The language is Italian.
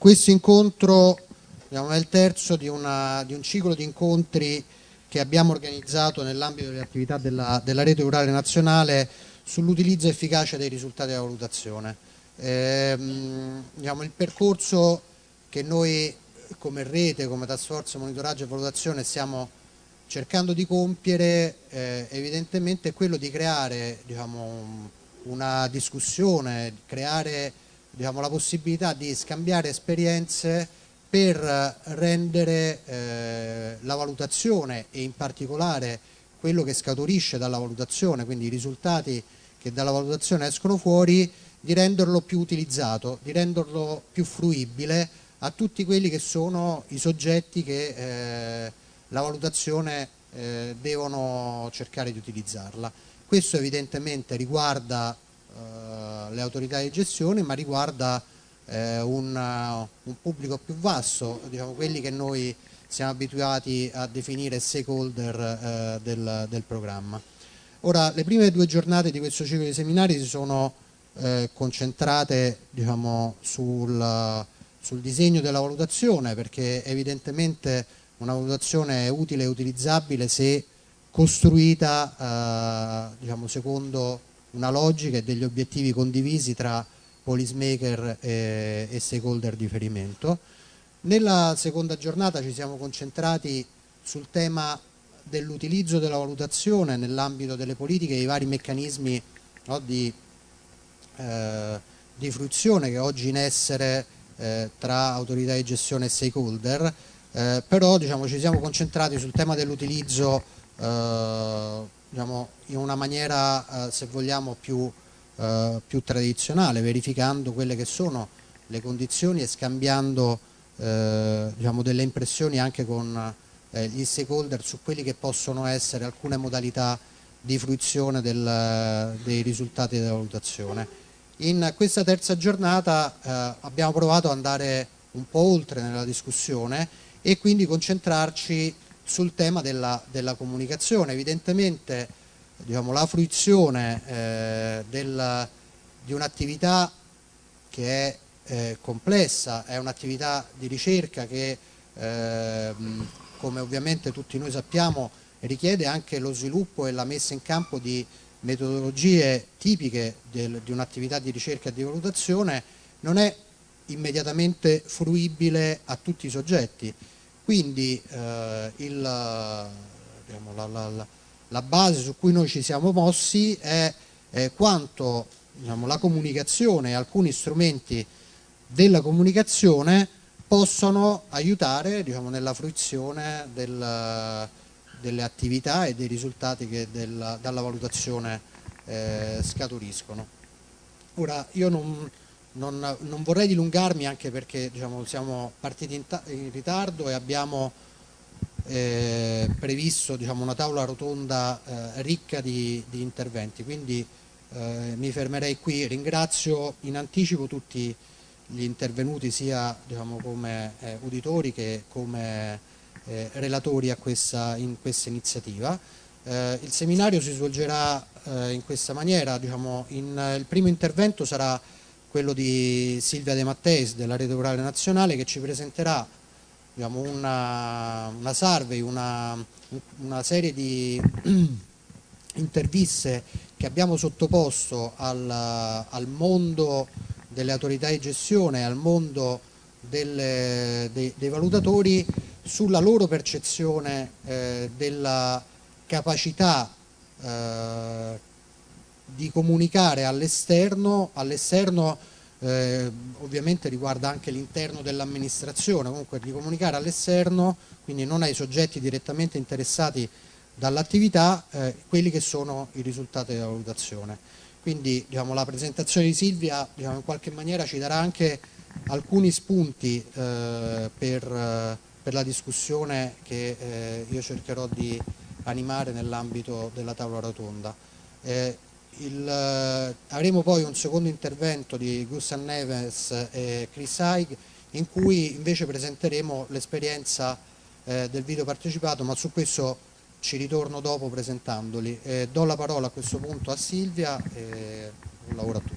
Questo incontro è il terzo di un ciclo di incontri che abbiamo organizzato nell'ambito delle attività della Rete Rurale Nazionale sull'utilizzo efficace dei risultati della valutazione. Il percorso che noi come rete, come task force monitoraggio e valutazione stiamo cercando di compiere evidentemente è quello di creare una discussione, creare la possibilità di scambiare esperienze per rendere la valutazione e in particolare quello che scaturisce dalla valutazione, quindi i risultati che dalla valutazione escono fuori, di renderlo più utilizzato, di renderlo più fruibile a tutti quelli che sono i soggetti che la valutazione devono cercare di utilizzarla. Questo evidentemente riguarda le autorità di gestione, ma riguarda un pubblico più vasto, quelli che noi siamo abituati a definire stakeholder del programma. Ora, le prime 2 giornate di questo ciclo di seminari si sono concentrate sul disegno della valutazione, perché evidentemente una valutazione è utile e utilizzabile se costruita secondo una logica e degli obiettivi condivisi tra policymaker e stakeholder di riferimento. Nella seconda giornata ci siamo concentrati sul tema dell'utilizzo della valutazione nell'ambito delle politiche e i vari meccanismi di fruizione che oggi in essere tra autorità di gestione e stakeholder, però ci siamo concentrati sul tema dell'utilizzo in una maniera se vogliamo più tradizionale, verificando quelle che sono le condizioni e scambiando delle impressioni anche con gli stakeholder su quelli che possono essere alcune modalità di fruizione dei risultati della valutazione. In questa terza giornata abbiamo provato ad andare un po' oltre nella discussione e quindi concentrarci sul tema della comunicazione. Evidentemente la fruizione di un'attività che è complessa, è un'attività di ricerca che come ovviamente tutti noi sappiamo richiede anche lo sviluppo e la messa in campo di metodologie tipiche di un'attività di ricerca e di valutazione, non è immediatamente fruibile a tutti i soggetti. Quindi la base su cui noi ci siamo mossi è quanto la comunicazione e alcuni strumenti della comunicazione possono aiutare nella fruizione delle attività e dei risultati che dalla valutazione scaturiscono. Ora, io non vorrei dilungarmi, anche perché siamo partiti in ritardo e abbiamo previsto una tavola rotonda ricca di interventi, quindi mi fermerei qui. Ringrazio in anticipo tutti gli intervenuti sia come uditori che come relatori in questa iniziativa. Il seminario si svolgerà in questa maniera. Il primo intervento sarà quello di Silvia De Matteis della Rete Rurale Nazionale, che ci presenterà una survey, una serie di interviste che abbiamo sottoposto al mondo delle autorità di gestione, al mondo dei valutatori, sulla loro percezione della capacità di comunicare all'esterno, ovviamente riguarda anche l'interno dell'amministrazione, comunque di comunicare all'esterno, quindi non ai soggetti direttamente interessati dall'attività, quelli che sono i risultati della valutazione. Quindi la presentazione di Silvia in qualche maniera ci darà anche alcuni spunti per la discussione che io cercherò di animare nell'ambito della tavola rotonda. Avremo poi un secondo intervento di Gustav Neves e Chris Haig, in cui invece presenteremo l'esperienza del video partecipato, ma su questo ci ritorno dopo presentandoli. Do la parola a questo punto a Silvia e buon lavoro a tutti.